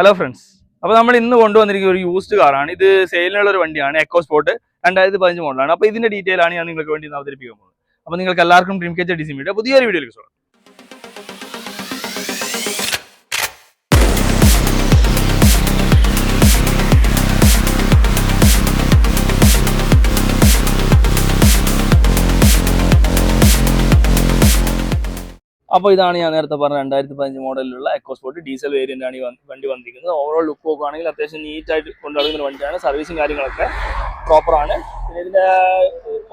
Hello friends, അപ്പോൾ നമ്മൾ ഇന്ന് കൊണ്ടുവന്നിരിക്കുന്ന ഒരു യൂസ്ഡ് കാറാണ്. ഇത് സെയിലിനുള്ള ഒരു വണ്ടിയാണ്. എക്കോ സ്പോർട്ട് 2015 മോഡലാണ്. അപ്പോൾ ഇതിന്റെ ഡീറ്റെയിൽ ആണ് ഞാൻ നിങ്ങൾക്ക് വേണ്ടി അവതരിപ്പിക്കാൻ പോകുന്നത്. അപ്പോൾ നിങ്ങൾക്ക് എല്ലാവർക്കും ഡ്രീം കേച്ചർ ഡിസി മീഡിയ പുതിയൊരു വീഡിയോയിലേക്ക് സ്വാഗതം. അപ്പോൾ ഇതാണ് ഞാൻ നേരത്തെ പറഞ്ഞ 2015 മോഡലിലുള്ള എക്കോ സ്പോർട്ട് ഡീസൽ വേരിയന്റ് ആണ് ഈ വണ്ടി വന്നിരിക്കുന്നത്. ഓവറോൾ ലുക്ക് നോക്കുകയാണെങ്കിൽ അത്യാവശ്യം നീറ്റായിട്ട് കൊണ്ടുനടക്കുന്ന വണ്ടിയാണ്. സർവീസും കാര്യങ്ങളൊക്കെ പ്രോപ്പറാണ്. പിന്നെ ഇതിന്റെ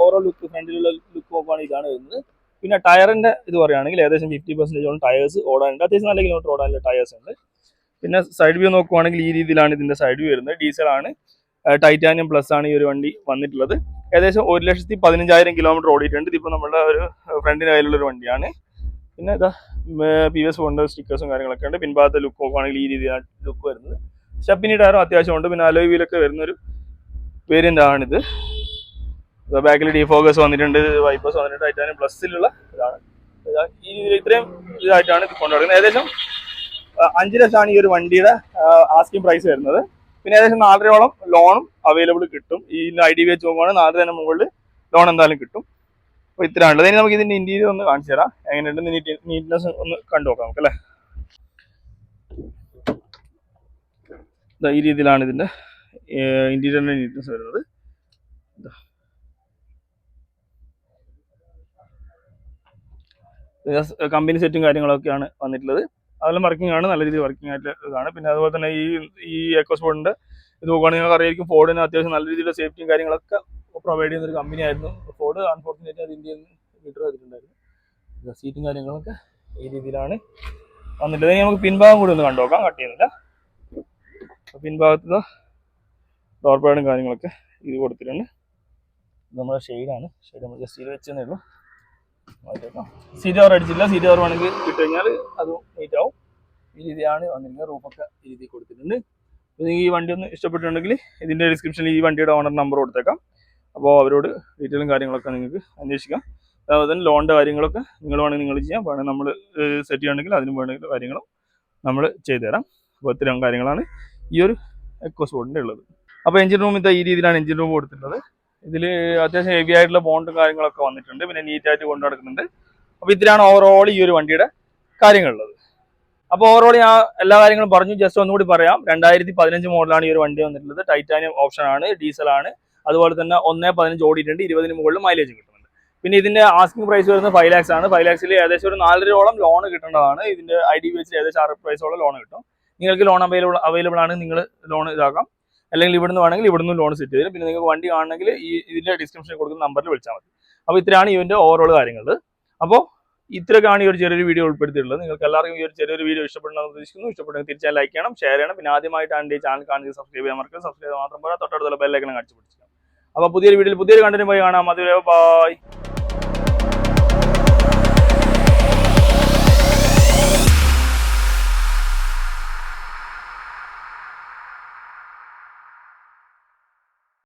ഓവറോൾ ലുക്ക്, ഫ്രണ്ടിലുള്ള ലുക്ക് നോക്കുകയാണെങ്കിൽ ഇതാണ് വരുന്നത്. പിന്നെ ടയറിന്റെ ഇത് പറയുകയാണെങ്കിൽ ഏകദേശം 50% ടയേഴ്സ് ഓടാനുണ്ട്. അത്യാവശ്യം നല്ല കിലോമീറ്റർ ഓടാനുള്ള ടയേഴ്സ് ഉണ്ട്. പിന്നെ സൈഡ് വ്യൂ നോക്കുകയാണെങ്കിൽ ഈ രീതിയിലാണ് ഇതിന്റെ സൈഡ് വ്യൂ വരുന്നത്. ഡീസലാണ്, ടൈറ്റാനിയം പ്ലസ് ആണ് ഈ ഒരു വണ്ടി വന്നിട്ടുള്ളത്. ഏകദേശം 1,15,000 കിലോമീറ്റർ ഓടിയിട്ടുണ്ട്. ഇതിപ്പോൾ നമ്മുടെ ഒരു ഫ്രണ്ടിന്റെ കയ്യിലുള്ള ഒരു വണ്ടിയാണ്. പിന്നെ ഇതാ PVS കൊണ്ട് സ്റ്റിക്കേഴ്സും കാര്യങ്ങളൊക്കെ ഉണ്ട്. പിൻഭാഗത്തെ ലുക്ക് നോക്കുകയാണെങ്കിൽ ഈ രീതിയിലാണ് ലുക്ക് വരുന്നത്. സ്റ്റെപ്പിനി ടയറും അത്യാവശ്യമുണ്ട്. പിന്നെ അലോയ് വീലൊക്കെ വരുന്നൊരു വേരിയന്റ് ആണിത്. ബാക്കിൽ ഡിഫോക്കസ് വന്നിട്ടുണ്ട്, വൈപ്പേഴ്സ് വന്നിട്ടുണ്ട്. ടൈറ്റാനിയം പ്ലസ്സിലുള്ള ഇതാണ്. ഈ രീതിയിൽ ഇത്രയും ഇതായിട്ടാണ് ഇത് കൊണ്ടുനടക്കുന്നത്. ഏകദേശം 5 ലക്ഷമാണ് ഈ ഒരു വണ്ടിയുടെ ആസ്കിംഗ് പ്രൈസ് വരുന്നത്. പിന്നെ ഏകദേശം 4.5 ലോണും അവൈലബിൾ കിട്ടും. ഈ ID വെച്ച് നോക്കുവാണെങ്കിൽ 4 മുകളിൽ ലോൺ എന്തായാലും കിട്ടും. അപ്പോൾ ഇത്രയാണുള്ളത്. ഇനി നമുക്ക് ഇതിന്റെ ഇന്റീരിയർ ഒന്ന് കാണിച്ചു തരാം. എങ്ങനെയുണ്ട് നീറ്റ്നെസ് ഒന്ന് കണ്ടു നോക്കാം നമുക്ക്, അല്ലേ? ഈ രീതിയിലാണ് ഇതിന്റെ ഇന്റീരിയറിന്റെ നീറ്റ്നെസ് വരുന്നത്. കമ്പനി സെറ്റും കാര്യങ്ങളൊക്കെയാണ് വന്നിട്ടുള്ളത്. അതെല്ലാം വർക്കിംഗ് ആണ്, നല്ല രീതിയിൽ വർക്കിംഗ് ആയിട്ട് ഇതാണ്. പിന്നെ അതുപോലെ തന്നെ ഈ എക്കോ സ്പോർട്ടിന്റെ ഇത് നോക്കുകയാണെങ്കിൽ നിങ്ങൾക്ക് അറിയായിരിക്കും, ഫോർഡിന് അത്യാവശ്യം നല്ല രീതിയിലുള്ള സേഫ്റ്റിയും കാര്യങ്ങളൊക്കെ പ്രൊവൈഡ് ചെയ്യുന്ന ഒരു കമ്പനി ആയിരുന്നു ഫോർഡ്. അൺഫോർച്ചുനേറ്റ് അത് ഇന്ത്യയിൽ വിഡ്രോ ചെയ്തിട്ടുണ്ടായിരുന്നു. സീറ്റും കാര്യങ്ങളൊക്കെ ഈ രീതിയിലാണ് വന്നിട്ടുള്ളത്. നമുക്ക് പിൻഭാഗം കൂടി ഒന്ന് കണ്ടുനോക്കാം, കട്ട് ചെയ്യുന്നില്ല. പിൻഭാഗത്ത് ഡോർ പാഡും കാര്യങ്ങളൊക്കെ ഇത് കൊടുത്തിട്ടുണ്ട്. നമ്മുടെ ഷെയ്ഡാണ്. ഷെയ്ഡ് നമ്മൾ ജസ്റ്റ് വെച്ചതേ ഉള്ളൂ. സീറ്റ് കവർ അടിച്ചില്ല. സീറ്റ് കവർ വേണമെങ്കിൽ ഇട്ട് കഴിഞ്ഞാൽ അതും നീറ്റ് ആവും. ഈ രീതിയാണ് വന്നിരിക്കുന്നത്. റൂഫൊക്കെ ഈ രീതിയിൽ കൊടുത്തിട്ടുണ്ട്. നിങ്ങൾക്ക് ഈ വണ്ടി ഒന്ന് ഇഷ്ടപ്പെട്ടിട്ടുണ്ടെങ്കിൽ ഇതിൻ്റെ ഡിസ്ക്രിപ്ഷനിൽ ഈ വണ്ടിയുടെ ഓണർ നമ്പർ കൊടുത്തേക്കാം. അപ്പോൾ അവരോട് ഡീറ്റെയിലും കാര്യങ്ങളൊക്കെ നിങ്ങൾക്ക് അന്വേഷിക്കാം. അതുപോലെ തന്നെ ലോണിൻ്റെ കാര്യങ്ങളൊക്കെ നിങ്ങൾ വേണമെങ്കിൽ നിങ്ങൾ ചെയ്യാം. വേണമെങ്കിൽ നമ്മൾ സെറ്റ് ചെയ്യണമെങ്കിൽ അതിനും വേണമെങ്കിൽ കാര്യങ്ങളും നമ്മൾ ചെയ്തു തരാം. അപ്പോൾ ഇത്തരം കാര്യങ്ങളാണ് ഈ ഒരു എക്കോ സ്പോർട്ടിൻ്റെ ഉള്ളത്. അപ്പോൾ എഞ്ചിൻ റൂം ഈ രീതിയിലാണ് എഞ്ചിൻ റൂം കൊടുത്തിട്ടുള്ളത്. ഇതിൽ അത്യാവശ്യം ഹെവി ആയിട്ടുള്ള ബോണ്ടും കാര്യങ്ങളൊക്കെ വന്നിട്ടുണ്ട്. പിന്നെ നീറ്റായിട്ട് കൊണ്ടു നടക്കുന്നുണ്ട്. അപ്പോൾ ഇതിലാണ് ഓവറോൾ ഈ ഒരു വണ്ടിയുടെ കാര്യങ്ങളുള്ളത്. അപ്പോൾ ഓവറോൾ ഞാൻ എല്ലാ കാര്യങ്ങളും പറഞ്ഞു. ജസ്റ്റ് ഒന്നുകൂടി പറയാം. 2015 മോഡലാണ് ഈ ഒരു വണ്ടി വന്നിട്ടുള്ളത്. ടൈറ്റാനിയം ഓപ്ഷൻ ആണ്, ഡീസലാണ്. അതുപോലെ തന്നെ 1.15 ഓടിയിട്ടുണ്ട്. 20 മുകളിൽ മൈലേജ് കിട്ടുന്നുണ്ട്. പിന്നെ ഇതിന്റെ ആസ്കിംഗ് പ്രൈസ് വരുന്നത് 5 lakhs ആണ്. 5 lakhs ഏകദേശം ഒരു 4.5 ലോൺ കിട്ടേണ്ടതാണ്. ഇതിന്റെ ID വെച്ച് ഏകദേശം 6 പ്രൈസോളം ലോൺ കിട്ടും. നിങ്ങൾക്ക് ലോൺ അവൈലബിൾ ആണ്, നിങ്ങൾ ലോൺ ഇതാക്കാം. അല്ലെങ്കിൽ ഇവിടുന്ന് വേണമെങ്കിൽ ഇവിടുന്ന് ലോൺ സെറ്റ് ചെയ്ത്. പിന്നെ നിങ്ങൾക്ക് വണ്ടി കാണണമെങ്കിൽ ഇതിന്റെ ഡിസ്ക്രിപ്ഷനിൽ കൊടുക്കുന്ന നമ്പറിൽ വിളിച്ചാൽ മതി. അപ്പോൾ ഇത്രയാണ് ഇതിന്റെ ഓവറോൾ കാര്യങ്ങൾ. അപ്പോൾ ഇത്രയൊക്കെയാണ് ഈ ഒരു ചെറിയൊരു വീഡിയോ ഉൾപ്പെടുത്തിയിട്ടുള്ളത്. നിങ്ങൾക്ക് എല്ലാവർക്കും ഈ ഒരു ചെറിയൊരു വീഡിയോ ഇഷ്ടപ്പെടുന്ന ഉദ്ദേശിക്കുന്നു. ഇഷ്ടപ്പെടുന്നെങ്കിൽ തീർച്ചയായും ലൈക്ക് ചെയ്യണം, ഷെയർ ചെയ്യണം. പിന്നെ ആദ്യമായിട്ടാണ് ഈ ചാനൽ കാണുന്നത് സബ്സ്ക്രൈബ് ചെയ്യാൻ മറക്കുക. സബ്സ്ക്രൈബ് മാത്രം പോരാ, തൊട്ടടുത്തുള്ള ബെല്ലൈക്കൺ അടിച്ചു പിടിക്കുക. അപ്പോൾ പുതിയൊരു വീഡിയോയിൽ പുതിയൊരു കണ്ടന്റ് പോയി കാണാം. അതുവരെ ബൈ.